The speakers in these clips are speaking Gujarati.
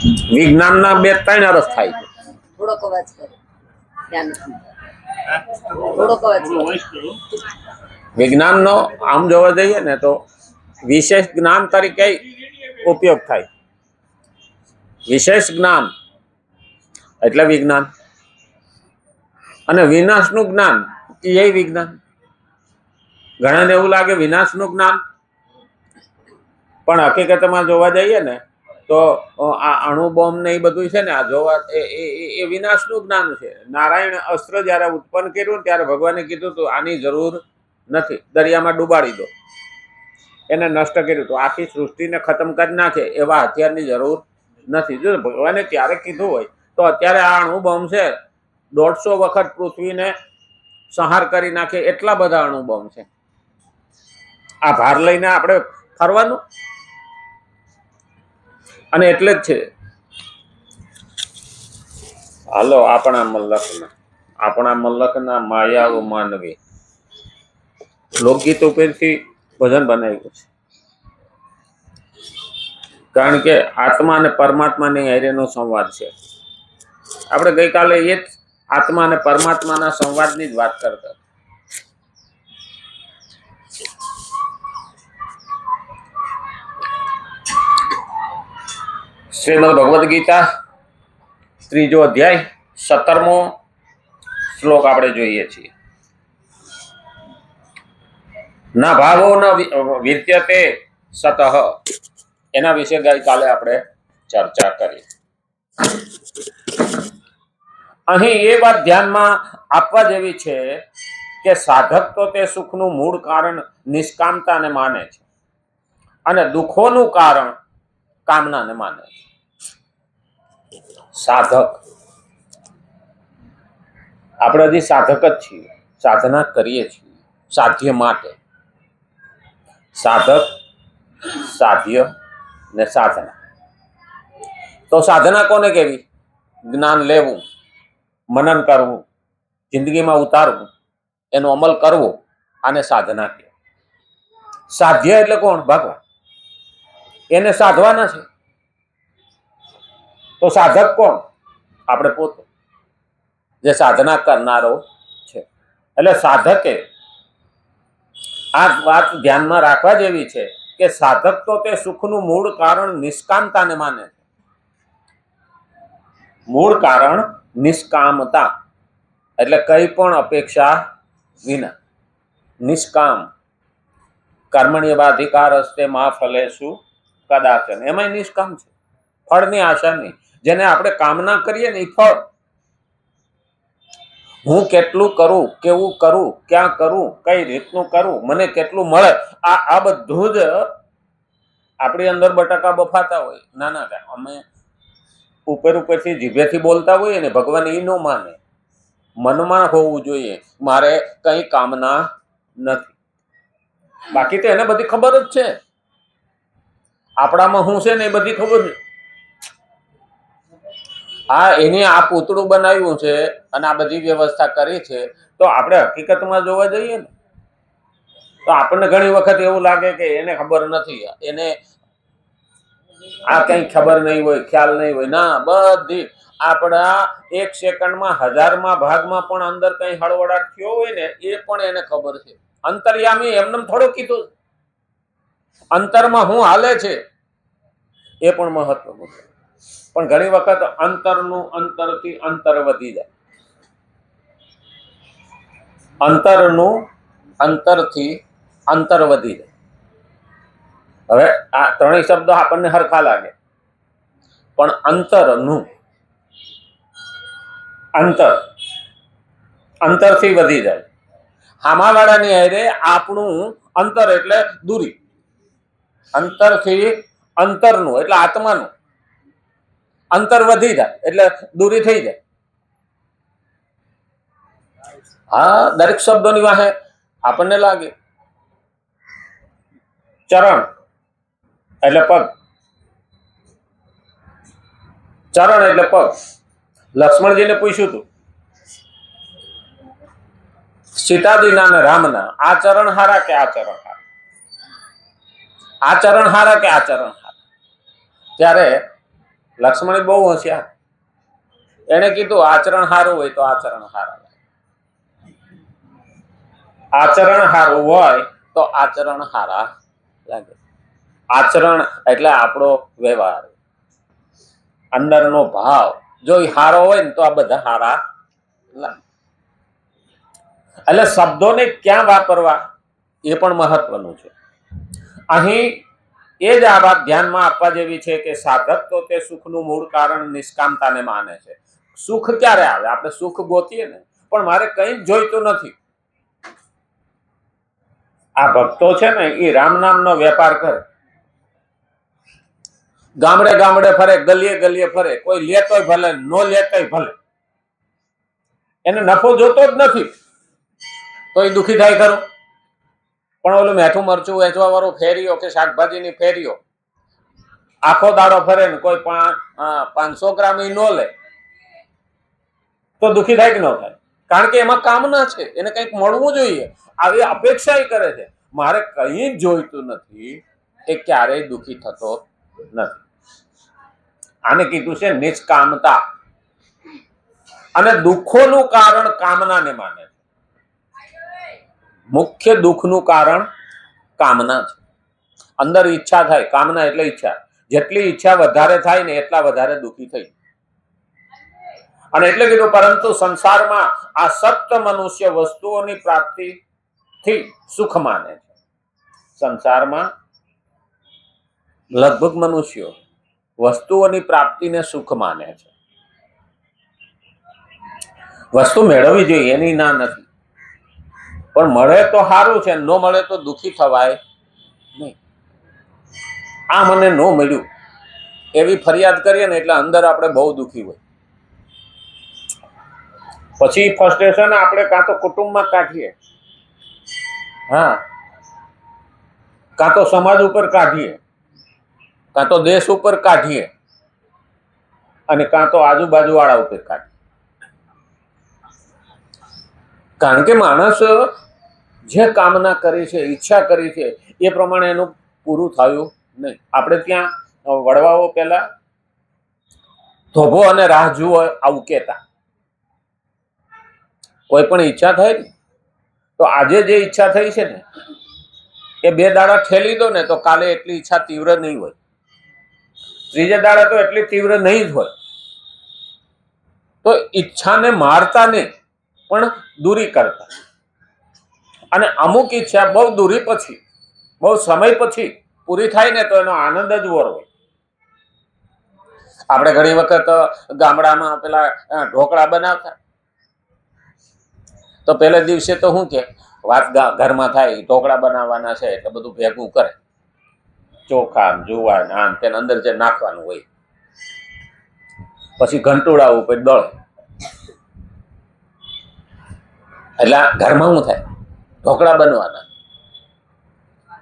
વિજ્ઞાનના બે ત્રણ અર્થ થાય છે. થોડોક અવાજ કરો. થોડોક અવાજ કરો. વિજ્ઞાનનો આમ જોવા જઈએ ને તો વિશેષ જ્ઞાન તરીકે ઉપયોગ થાય. વિશેષ જ્ઞાન એટલે વિજ્ઞાન, અને વિનાશનું જ્ઞાન એ વિજ્ઞાન. ઘણાને એવું લાગે વિનાશનું જ્ઞાન, પણ હકીકતમાં જોવા જઈએ ને તો આ અણુ બોમ્બ ને એ બધું છે ને, આ જોવા એ વિનાશનું જ્ઞાન છે. નારાયણ અસ્ત્ર જયારે ઉત્પન્ન કર્યું ત્યારે ભગવાને કીધું હતું આની જરૂર નથી, દરિયામાં ડુબાડી દો. એને નષ્ટ કર્યું તો આખી સૃષ્ટિને ખતમ કરી નાખે એવા હથિયારની જરૂર નથી. જો ભગવાને ત્યારે કીધું હોય તો અત્યારે આ અણુ બોમ્બ છે 150 વખત પૃથ્વીને સંહાર કરી નાખે એટલા બધા અણુ બોમ્બ છે. આ ભાર લઈને આપણે ફરવાનું. અને એટલે જ છે હાલો આપણા મલકના માયાઓ માનવી લોકગીત ઉપરથી ભજન બનાવ્યું છે. કારણ કે આત્મા અને પરમાત્માની હારેનો સંવાદ છે. આપણે ગઈકાલે એ જ આત્મા અને પરમાત્માના સંવાદની જ વાત કરતા. શ્રીમદ ભગવદ્ ગીતા 3જો અધ્યાય 17મો શ્લોક આપણે જોઈએ છીએ. ના ભાવો ન વિદ્યતે સતઃ, એના વિશે ગઈકાલે આપણે ચર્ચા કરી. અહીં એ વાત ધ્યાનમાં આપવા જેવી છે કે સાધક તો તે સુખનું મૂળ કારણ નિષ્કામતાને માને છે, અને દુઃખોનું કારણ કામનાને માને છે. સાધક, આપણે હજી સાધક જ છીએ, સાધના કરીએ છીએ સાધ્ય માટે. સાધક, સાધ્ય ને સાધના. તો સાધના કોને કેવી? જ્ઞાન લેવું, મનન કરવું, જિંદગીમાં ઉતારવું, એનો અમલ કરવો, આને સાધના કહે. સાધ્ય એટલે કોણ? ભગવાન. એને સાધવાના છે. તો સાધક કોણ? આપણે પોતે, જે સાધના કરનારો છે. એટલે સાધકે આ વાત ધ્યાનમાં રાખવા જેવી છે કે સાધક તો તે સુખનું મૂળ કારણ નિષ્કામતાને માને છે. મૂળ કારણ નિષ્કામતા એટલે કઈ પણ અપેક્ષા વિના. નિષ્કામ કર્મણ્યવાધિકાર હસ્તે મા ફલેષુ કદાચન, એમાંય નિષ્કામ છે, ફળની આશા નહીં. જેને આપણે કામના કરીએ ને એ ફળ, હું કેટલું કરું, કેવું કરું, ક્યાં કરું, કઈ રીતનું કરું, મને કેટલું મળે, આ બધું જ આપણી અંદર બટાકા બફાતા હોય. ના અમે ઉપરથી જીભેથી બોલતા હોઈએ ને, ભગવાન એ ન માને. મનમાં હોવું જોઈએ મારે કઈ કામના નથી. બાકી તો એને બધી ખબર જ છે, આપણામાં શું છે ને એ બધી ખબર છે. એને આ પૂતળું બનાવ્યું છે અને આ બધી વ્યવસ્થા કરી છે, તો આપણે હકીકતમાં જોવા જઈએ ને તો આપણને ઘણી વખત એવું લાગે કે એને ખબર નથી, એને આ કઈ ખબર નહીં હોય, ખ્યાલ નહીં હોય. ના, બધી આપણા 1 સેકન્ડમાં 1000મા ભાગમાં પણ અંદર કઈ હળવળાટ થયો હોય ને એ પણ એને ખબર છે. અંતર્યામી એમને થોડું કીધું, અંતરમાં શું હાલે છે એ પણ મહત્વનું છે. પણ ઘણી વખત અંતરનું અંતરથી અંતર વધી જાય. અંતરનું અંતરથી અંતર વધી જાય. હવે આ ત્રણેય શબ્દો આપણને હરખા લાગે, પણ અંતરનું અંતરથી વધી જાય. હામાવાળાની હારે આપણું અંતર એટલે દૂરી, અંતરથી અંતરનું એટલે આત્માનું અંતર વધી જાય એટલે દૂરી થઈ જાય. હા, દરેક શબ્દોની વાહે આપણને લાગે. ચરણ એટલે પગ, ચરણ એટલે પગ. લક્ષ્મણજીને પૂછ્યું હતું સીતાજીના અને રામના, આ ચરણ હારા કે આ ચરણ હારા? આ ચરણ હારા કે આ ચરણ હારા? ત્યારે લક્ષ્મણ બહુ હોશિયાર, એને કીધું આચરણ સારું હોય તો આચરણ સારા, આચરણ સારું હોય તો આચરણ સારા લાગે. આચરણ એટલે આપણો વ્યવહાર, અંદરનો ભાવ જો એ સારો હોય ને તો આ બધા સારા લાગે. એટલે શબ્દોને ક્યાં વાપરવા એ પણ મહત્વનું છે. અહીં એ જ આ વાત ધ્યાનમાં આપવા જેવી છે કે સાધક તો તે સુખનું મૂળ કારણ નિષ્કામતાને માને છે. સુખ ક્યારે આવે? આપણે સુખ ગોતીએ ને, પણ મારે કંઈ જ જોઈતું નથી. આ ભક્તો છે ને એ રામ નામનો વેપાર કરે, ગામડે ગામડે ફરે, ગલીએ ગલીએ ફરે, કોઈ લેતોય ભલે, નો લેતોય ભલે, એને નફો જોતો જ નથી તો એ દુઃખી થાય ખરું. પણ ઓલું મીઠું મરચું વેચવા વાળું ફેરીઓ કે શાકભાજીની ફેરીઓ આખો દાડો ફરે ને કોઈ 500 ગ્રામ ઈ નો લે તો દુઃખી થાય કે ન થાય? કારણ કે એમાં કામના છે, એને કંઈક મળવું જોઈએ, આવી અપેક્ષા એ કરે છે. મારે કંઈ જ જોઈતું નથી, એ ક્યારેય દુઃખી થતો નથી. આને કીધું છે નિષ્કામતા. અને દુઃખોનું કારણ કામનાને માને. મુખ્ય દુઃખનું કારણ કામના છે. અંદર ઈચ્છા થાય, કામના એટલે ઈચ્છા. જેટલી ઈચ્છા વધારે થાય ને એટલા વધારે દુઃખી થઈ. અને એટલે કીધું પરંતુ સંસારમાં આ સપ્ત મનુષ્ય વસ્તુઓની પ્રાપ્તિથી સુખ માને છે. સંસારમાં લગભગ મનુષ્યો વસ્તુઓની પ્રાપ્તિને સુખ માને છે. વસ્તુ મેળવવી જોઈએ એની ના નથી, પણ મળે તો સારું છે, ન મળે તો દુઃખી થવાય નહીં. આ મને ન મળ્યું એવી ફરિયાદ કરીએ ને એટલે અંદર આપણે બહુ દુઃખી હોય. પછી ફ્રસ્ટ્રેશન આપણે કાં તો કુટુંબમાં કાઢીએ, હા, કાં તો સમાજ ઉપર કાઢીએ, કાં તો દેશ ઉપર કાઢીએ, અને કાં તો આજુબાજુ વાળા ઉપર કાઢીએ. કારણ કે માણસ જે કામના કરી છે, ઈચ્છા કરી છે, એ પ્રમાણે એનું પૂરું થયું નહીં. આપણે ત્યાં વડવાઓ પેલા ધોબો અને રાહ જુઓ આવું કહેતા. કોઈ પણ ઈચ્છા થાય ને તો આજે જે ઈચ્છા થઈ છે ને એ 2 દાડા ઠેલી દો ને તો કાલે એટલી ઈચ્છા તીવ્ર નહીં હોય, ત્રીજે દાડા તો એટલી તીવ્ર નહીં જ હોય. તો ઈચ્છાને મારતા નહીં પણ દૂરી કરતા. અને અમુક ઈચ્છા બહુ દૂરી પછી, બહુ સમય પછી પૂરી થાય ને તો એનો આનંદ જ ઓર હોય. આપણે ઘણી વખત ગામડામાં પેલા ઢોકળા બનાવતા, તો પહેલા દિવસે તો શું કે વાત ઘરમાં થાય, ઢોકળા બનાવવાના છે એટલે બધું ભેગું કરે, ચોખા જુવાર આમ તેને અંદર જે નાખવાનું હોય, પછી ઘંટોળા ઉપર દળે. એટલે ઘરમાં શું થાય? ઢોકળા બનવાના.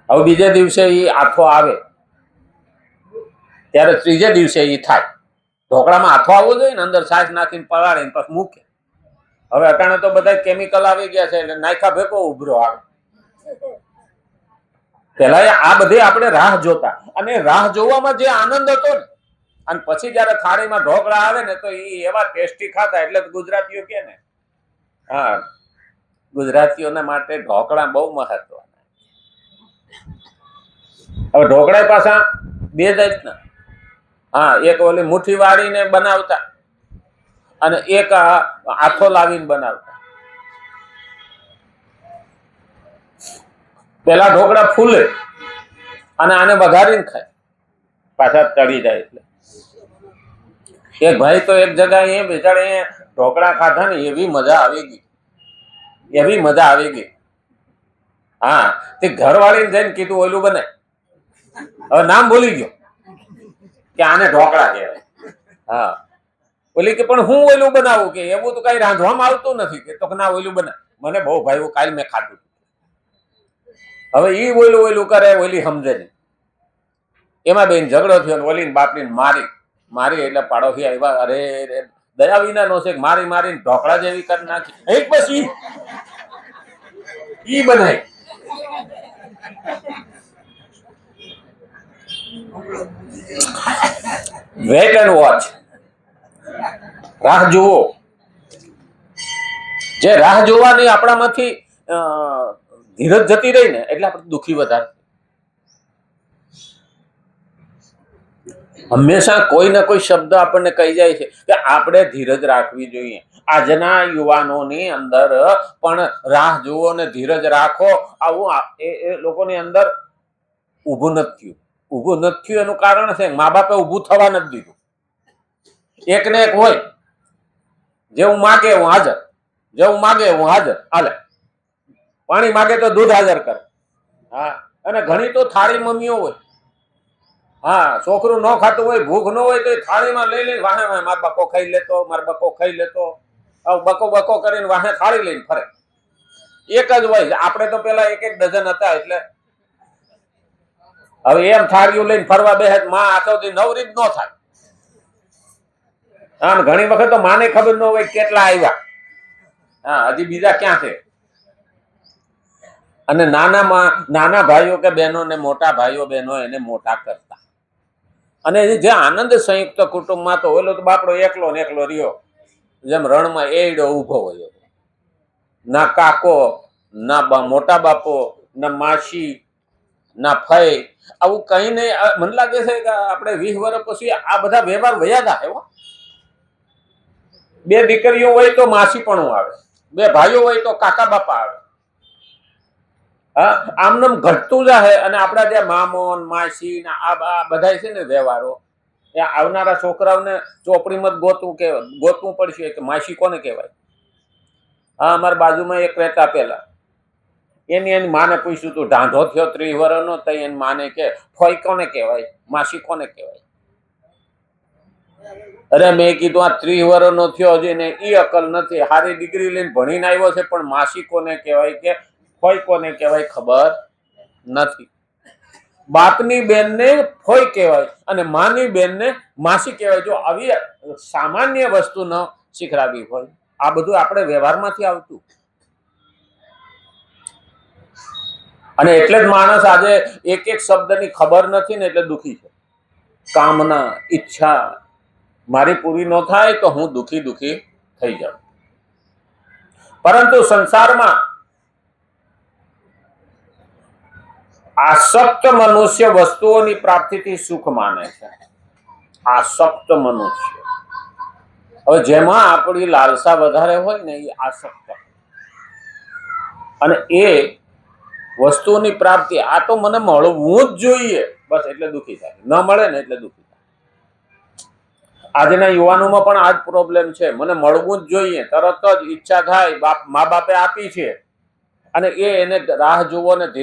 હવે બીજે દિવસે એ આથો આવે ત્યારે ત્રીજે દિવસે એ થાય. ઢોકળામાં આથો આવવો જોઈએ ને, અંદર છાશ નાખીને પલાળીને પછી મૂકે. હવે અટાણે તો બધા કેમિકલ આવી ગયા છે એટલે નાખ્યા ભેગો ઉભરો આવે. પેલા આ બધી આપણે રાહ જોતા, અને રાહ જોવામાં જે આનંદ હતો ને, અને પછી જયારે થાળીમાં ઢોકળા આવે ને તો એ એવા ટેસ્ટી ખાતા. એટલે ગુજરાતીઓ કે ને, હા, ગુજરાતીઓના માટે ઢોકળા બહુ મહત્વના. હવે ઢોકળા પાછા 2 જાતના, હા, એક ઓલી મુઠ્ઠી વાળીને બનાવતા અને એક આથો લાવીને બનાવતા. પેલા ઢોકળા ફૂલે અને આને વઘારીને ખાય, પાછા ચડી જાય. એટલે એક ભાઈ તો એક જગ્યાએ બેચારે ઢોકળા ખાધા ને એવી મજા આવી ગઈ, એવી મજા આવી ગઈ. હા, તે ઘરવાળીને જઈને કીધું ઓલું બને, હવે નામ ભૂલી ગયો કે આને ઢોકળા કહેવાય. હા, ઓલી કે પણ હું ઓલું બનાવું, કે એવું તો કઈ રાંધવામાં આવતું નથી, કે તો ના ઓલું બને. મને બહુ ભાઈ, કાલ મેં ખાધું. હવે ઈ ઓલું કરે, ઓલી સમજે નહીં. એમાં બેન ઝઘડો થયો, ઓલીને બાપડીને મારી એટલે પાડોશી આવ્યા, અરે દયા વિના નો છે, મારી મારીને ઢોકળા જેવી કરી નાખી. એક બસ ઈ બનાય. વેટ એન્ડ વોચ, રાહ જુઓ. જે રાહ જોવાની આપણામાંથી ધીરજ જતી રહી ને એટલે આપણે દુઃખી વધારે. હંમેશા કોઈ ના કોઈ શબ્દ આપણને કહી જાય છે કે આપણે ધીરજ રાખવી જોઈએ. આજના યુવાનોની અંદર પણ રાહ જુઓ ને ધીરજ રાખો આવું એ લોકોની અંદર ઊભું નથી થયું. ઊભું નથી થયું એનું કારણ છે મા બાપે ઊભું થવા નથી દીધું. એક ને એક હોય, જેવું માગે એવું હાજર, જેવું માગે એવું હાજર. હાલે પાણી માગે તો દૂધ હાજર કરે. હા, અને ઘણી તો થાળી મમ્મીઓ હોય. હા, છોકરું ન ખાતું હોય, ભૂખ ન હોય તો થાળીમાં લઈ લઈને વાહે વાહે માર બકો ખાઈ લેતો, માર બકો ખાઈ લેતો, બકો બકો કરીને વાહે થાળી લઈને ફરે. એક જ હોય. આપણે તો પેલા એક એક ડઝન હતા એટલે હવે એમ થાળીઓ લઈને ફરવા બેસે માં આખો દી નવરી જ ન થાય. હા, ઘણી વખત તો માને ખબર ન હોય કેટલા આવ્યા. હા, હજી બીજા ક્યાં છે. અને નાના ભાઈઓ કે બહેનો ને મોટા ભાઈઓ બહેનો એને મોટા કરતા. અને જે આનંદ સંયુક્ત કુટુંબમાં તો ઓલો તો બાપડો એકલો ને એકલો રહ્યો, જેમ રણમાં એડો ઊભો હોય. ના કાકો, ના મોટા બાપો, ના માસી, ના ફઈ, આવું કઈ નહીં. મને લાગે છે કે આપણે 20 વર્ષ પછી આ બધા વ્યવહાર વયા જાય. બે દીકરીઓ હોય તો માસી પણ આવે, બે ભાઈઓ હોય તો કાકા બાપા આવે. હા, આમનામ ઘટતું જાય. અને આપણા જે મામો માસી આ બધા છે ને વ્યવહારો, એ આવનારા છોકરાઓને ચોપડીમાં ગોતવું પડશે કે માસી કોને કહેવાય. હા, અમારા બાજુમાં એક રહેતા પેલા એની માને પૂછ્યું તું, ઢાંઢો થયો 30 વર્ષનો, તો એની માને કે ફોઈ કોને કહેવાય, માસી કોને કહેવાય. અરે મેં કીધું આ 30 વર્ષનો થયો હજી ને ઈ અકલ નથી. સારી ડિગ્રી લઈને ભણીને આવ્યો છે પણ માસી કોને કહેવાય કે ફોઈ કોને કહેવાય ખબર નથી. બાપની બેનને ફોઈ કહેવાય અને માની બેનને માસી કહેવાય. જો આવી સામાન્ય વસ્તુ ન શીખડાવી હોય. આ બધું આપણે વ્યવહારમાંથી આવતું. અને એટલે જ માણસ આજે એક એક શબ્દની ખબર નથી ને એટલે દુઃખી છે. કામના, ઈચ્છા મારી પૂરી ન થાય તો હું દુઃખી થઈ જાઉં. પરંતુ સંસારમાં આસક્ત મનુષ્ય વસ્તુઓની પ્રાપ્તિથી સુખ માને છે. આસક્ત મનુષ્ય. હવે જેમાં આપણી લાલસા વધારે હોય ને એ આસક્ત. અને એ વસ્તુઓની પ્રાપ્તિ, આ તો મને મળવું જ જોઈએ બસ એટલે દુઃખી થાય. ન મળે ને એટલે દુઃખી થાય. આજના યુવાનોમાં પણ આ જ પ્રોબ્લેમ છે. મને મળવું જ જોઈએ, તરત જ ઈચ્છા થાય, મા બાપે આપી છે અને એને રાહ જોવો ને